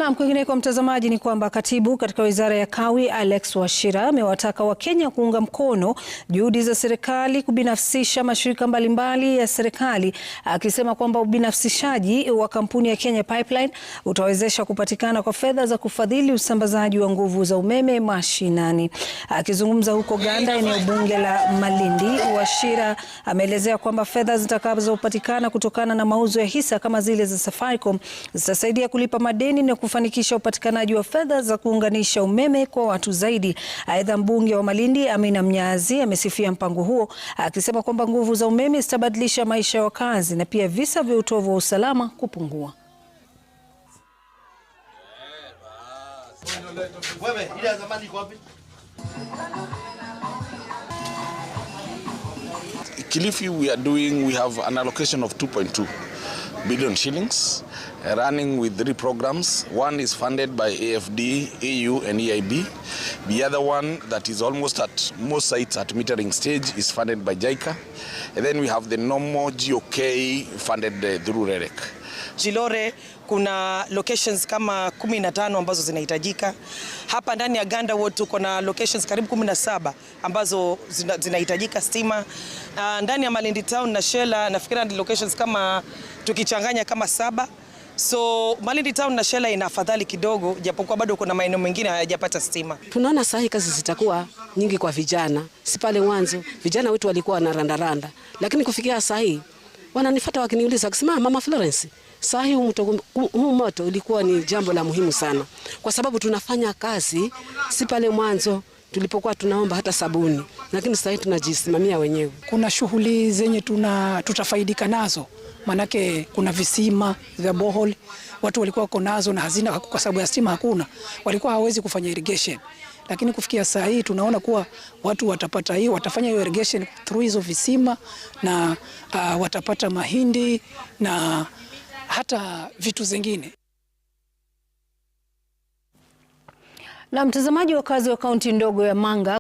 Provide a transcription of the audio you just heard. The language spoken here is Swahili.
Na kwingineko mtazamaji, ni kwamba katibu katika wizara ya Kawi Alex Wachira amewataka Wakenya kuunga mkono juhudi za serikali kubinafsisha mashirika mbalimbali ya serikali, akisema kwamba ubinafsishaji wa kampuni ya Kenya Pipeline utawezesha kupatikana kwa fedha za kufadhili usambazaji wa nguvu za umeme mashinani. Akizungumza huko Ganda, eneo bunge la Malindi, Wachira ameelezea kwamba fedha zitakazopatikana kutokana na mauzo ya hisa kama zile za Safaricom zitasaidia kulipa madeni na kufanikisha upatikanaji wa fedha za kuunganisha umeme kwa watu zaidi. Aidha, mbunge wa Malindi Amina Mnyazi amesifia mpango huo, akisema kwamba nguvu za umeme zitabadilisha maisha ya wakazi na pia visa vya utovu wa usalama kupungua. Kilifi, we have an allocation of 2.2 billion shillings running with 3 programs. One is funded by AFD, AU and EIB. The other one that is almost at most sites at metering stage is funded by JICA. And then we have the normal GOK funded through REREC. Jilore kuna locations kama 15 ambazo zinahitajika. Hapa ndani ya Ganda Ward tuko na locations karibu 17 ambazo zinahitajika stima. Ndani ya Malindi Town na Shela nafikiri ni locations kama tukichanganya kama 7. So Malindi Town na Shela ina afadhali kidogo, japokuwa bado kuna maeneo mengine hayajapata stima. Tunaona sahi kazi zitakuwa nyingi kwa vijana. Si pale mwanzo vijana wetu walikuwa wanarandaranda, lakini kufikia sahi wananifuata wakiniuliza akisema Mama Florence, sahi huu moto ulikuwa ni jambo la muhimu sana, kwa sababu tunafanya kazi si pale mwanzo tulipokuwa tunaomba hata sabuni, lakini sasa tunajisimamia wenyewe. Kuna shughuli zenye tutafaidika nazo, manake kuna visima vya borehole watu walikuwa wako nazo na hazina kwa sababu ya stima hakuna, walikuwa hawezi kufanya irrigation. Lakini kufikia saa hii tunaona kuwa watu watapata hiyo, watafanya hiyo irrigation through hizo visima na watapata mahindi na hata vitu zingine. Na mtazamaji, wakazi wa kaunti ndogo ya Manga